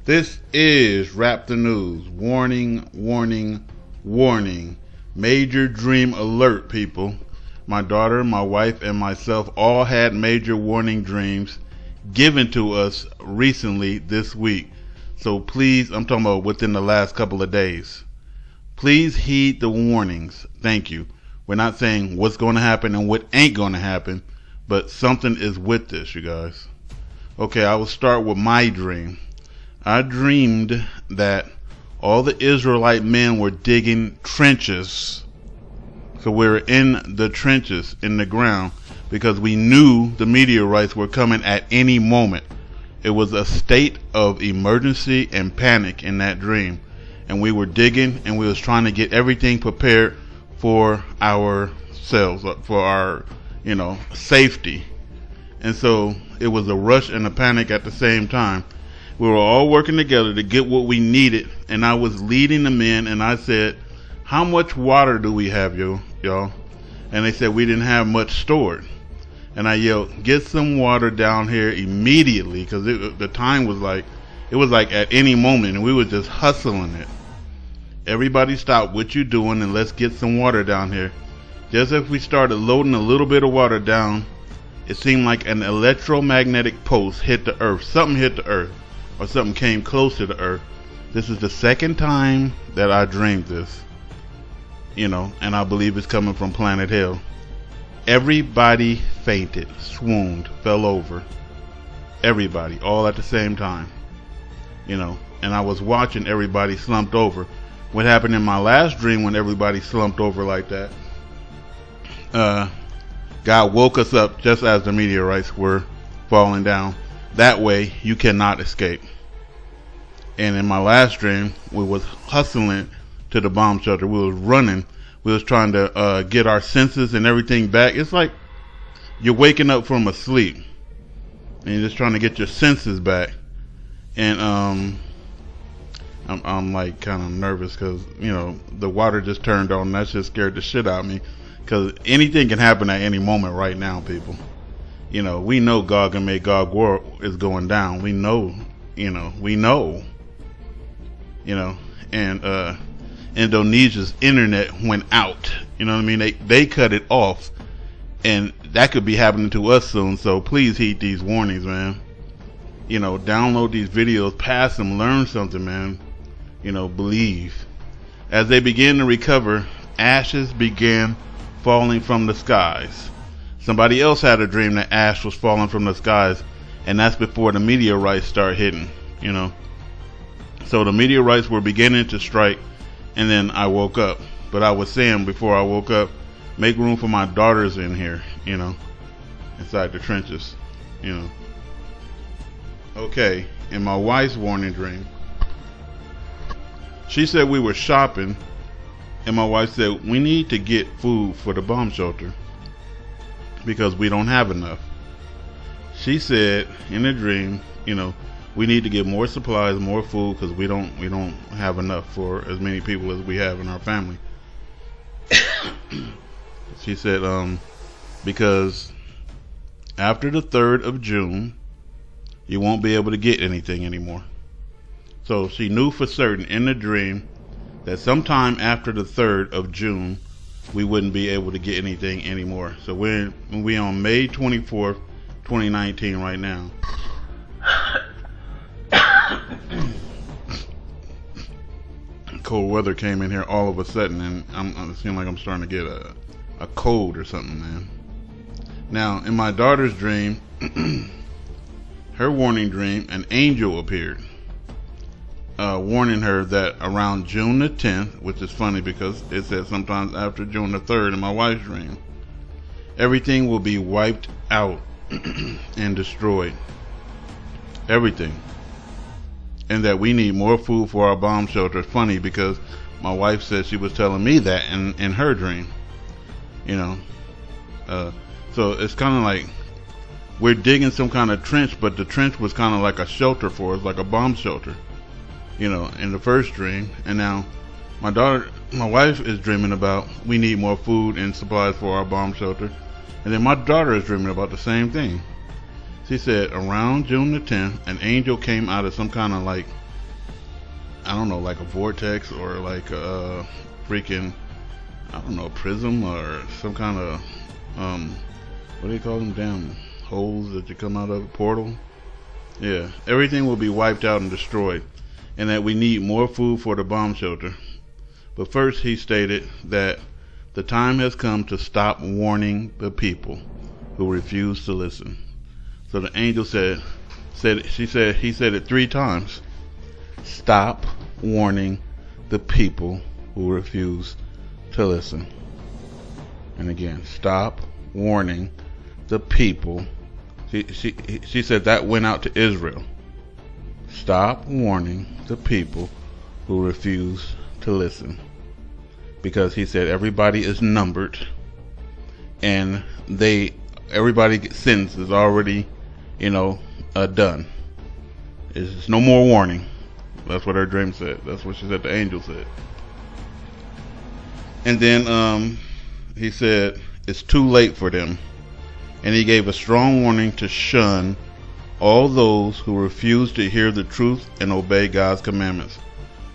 This is Wrap the News. Warning, warning, warning. Major dream alert, people. My daughter, my wife, and myself all had major warning dreams given to us recently this week. So please, I'm talking about within the last couple of days. Please heed the warnings. Thank you. We're not saying what's going to happen and what ain't going to happen, but something is with this, you guys. Okay, I will start with my dream. I dreamed that all the Israelite men were digging trenches. So we're in the trenches, in the ground, because we knew the meteorites were coming at any moment. It was a state of emergency and panic in that dream. And we were digging, and we was trying to get everything prepared for ourselves, for our, safety. And so it was a rush and a panic at the same time. We were all working together to get what we needed, and I was leading the men, and I said, how much water do we have, y'all? And they said we didn't have much stored. And I yelled, get some water down here immediately, because the time was like, it was like at any moment, and we were just hustling it. Everybody stop what you doing and let's get some water down here. Just as we started loading a little bit of water down, it seemed like an electromagnetic pulse hit the earth. Something hit the earth, or something came close to the earth. This is the second time that I dreamed this, and I believe it's coming from planet Hell. Everybody fainted, swooned, fell over. Everybody, all at the same time, and I was watching everybody slumped over. What happened in my last dream when everybody slumped over like that, God woke us up just as the meteorites were falling down. That way you cannot escape. And in my last dream, we was hustling to the bomb shelter. We was running. We was trying to get our senses and everything back. It's like you're waking up from a sleep and you're just trying to get your senses back. And I'm like kind of nervous because the water just turned on. And that just scared the shit out of me, because anything can happen at any moment right now, people. We know Gog and Magog war is going down. We know. And Indonesia's internet went out. You know what I mean? They cut it off, and that could be happening to us soon. So please heed these warnings, man. Download these videos, pass them, learn something, man. Believe. As they began to recover, ashes began falling from the skies. Somebody else had a dream that ash was falling from the skies, and that's before the meteorites start hitting, So the meteorites were beginning to strike, and then I woke up. But I was saying before I woke up, make room for my daughters in here, inside the trenches, Okay, in my wife's warning dream, she said we were shopping, and my wife said we need to get food for the bomb shelter because we don't have enough. She said in a dream, we need to get more supplies, more food, because we don't have enough for as many people as we have in our family. She said because after the 3rd of June, you won't be able to get anything anymore. So she knew for certain in the dream that sometime after the 3rd of June, we wouldn't be able to get anything anymore. So we're on May 24th, 2019 right now. Cold weather came in here all of a sudden, and it seems like I'm starting to get a cold or something, man. Now, in my daughter's dream, her warning dream, an angel appeared, warning her that around June the 10th, which is funny because it said sometimes after June the 3rd in my wife's dream, everything will be wiped out and destroyed. Everything. And that we need more food for our bomb shelter. It's funny because my wife said she was telling me that in her dream. So it's kind of like we're digging some kind of trench, but the trench was kind of like a shelter for us, like a bomb shelter, in the first dream. And now my wife is dreaming about we need more food and supplies for our bomb shelter. And then my daughter is dreaming about the same thing. She said around June the 10th, an angel came out of some kind of like I don't know, like a vortex or like a freaking, I don't know, prism or some kind of, what do you call them? Damn holes that you come out of, a portal. Yeah, everything will be wiped out and destroyed, and that we need more food for the bomb shelter. But first, he stated that the time has come to stop warning the people who refuse to listen. So the angel he said it 3 times. Stop warning the people who refuse to listen. And again, stop warning the people. She said that went out to Israel. Stop warning the people who refuse to listen. Because he said everybody is numbered, and everybody's sentence is already, done. It's no more warning. That's what her dream said. That's what she said the angel said. And then he said it's too late for them. And he gave a strong warning to shun all those who refuse to hear the truth and obey God's commandments.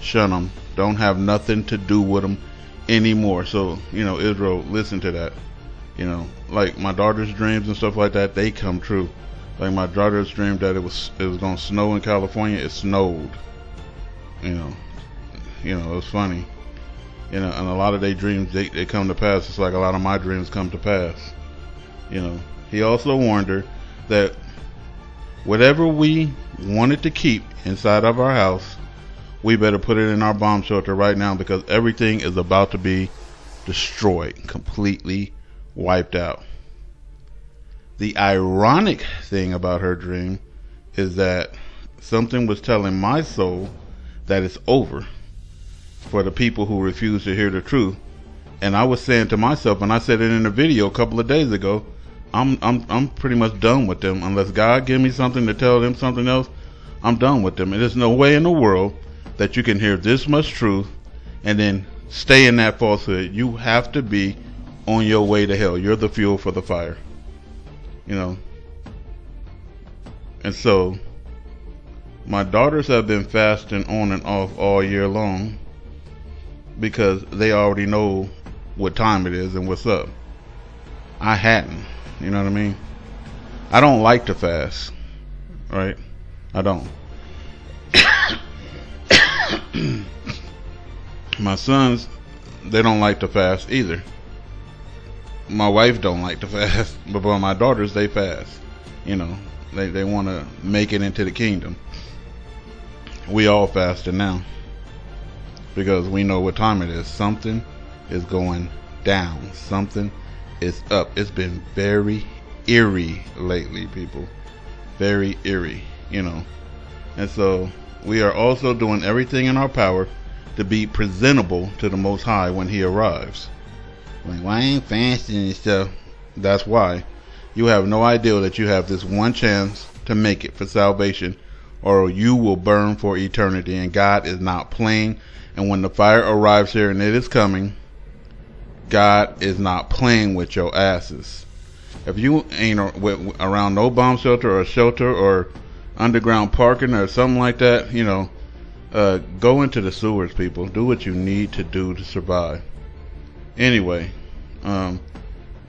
Shun them. Don't have nothing to do with them anymore. So, Israel, listen to that. Like my daughter's dreams and stuff like that, they come true. Like my daughter's dream that it was going to snow in California, it snowed. It was funny. And a lot of their dreams, they come to pass. It's like a lot of my dreams come to pass. He also warned her that whatever we wanted to keep inside of our house, we better put it in our bomb shelter right now, because everything is about to be destroyed, completely wiped out. The ironic thing about her dream is that something was telling my soul that it's over for the people who refuse to hear the truth. And I was saying to myself, and I said it in a video a couple of days ago, I'm pretty much done with them. Unless God give me something to tell them something else, I'm done with them. And there's no way in the world that you can hear this much truth and then stay in that falsehood. You have to be on your way to hell. You're the fuel for the fire. And so my daughters have been fasting on and off all year long because they already know what time it is and what's up. I hadn't. You know what I mean? I don't like to fast. Right? I don't. My sons, they don't like to fast either. My wife don't like to fast, but my daughters, they fast. They want to make it into the kingdom. We all fasting now because we know what time it is. Something is going down. Something is up. It's been very eerie lately, people. Very eerie, And so we are also doing everything in our power to be presentable to the Most High when He arrives. Like, why ain't fasting and stuff? That's why. You have no idea that you have this one chance to make it for salvation, or you will burn for eternity, and God is not playing. And when the fire arrives here, and it is coming, God is not playing with your asses. If you ain't around no bomb shelter or shelter or underground parking or something like that, go into the sewers, people. Do what you need to do to survive. Anyway,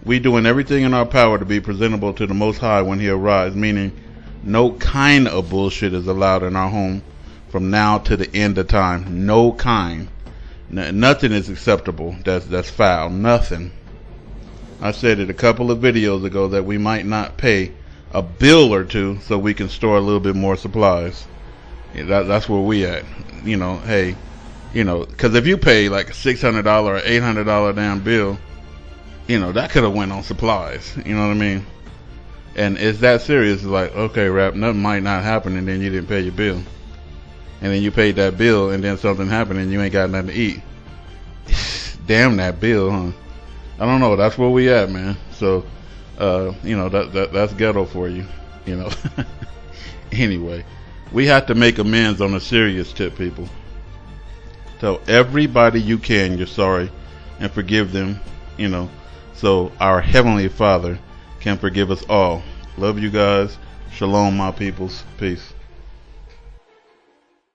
we doing everything in our power to be presentable to the Most High when He arrives, meaning no kind of bullshit is allowed in our home from now to the end of time. No kind. Nothing is acceptable that's foul. Nothing. I said it a couple of videos ago that we might not pay a bill or two so we can store a little bit more supplies. That's where we at. Hey, because if you pay like a $600 or $800 damn bill, that could have went on supplies. You know what I mean? And it's that serious. It's like, okay, rap, nothing might not happen, and then you didn't pay your bill. And then you paid that bill, and then something happened, and you ain't got nothing to eat. Damn that bill, huh? I don't know. That's where we at, man. So, that's ghetto for you. Anyway, we have to make amends on a serious tip, people. Tell everybody you can you're sorry and forgive them, so our Heavenly Father can forgive us all. Love you guys. Shalom, my peoples. Peace.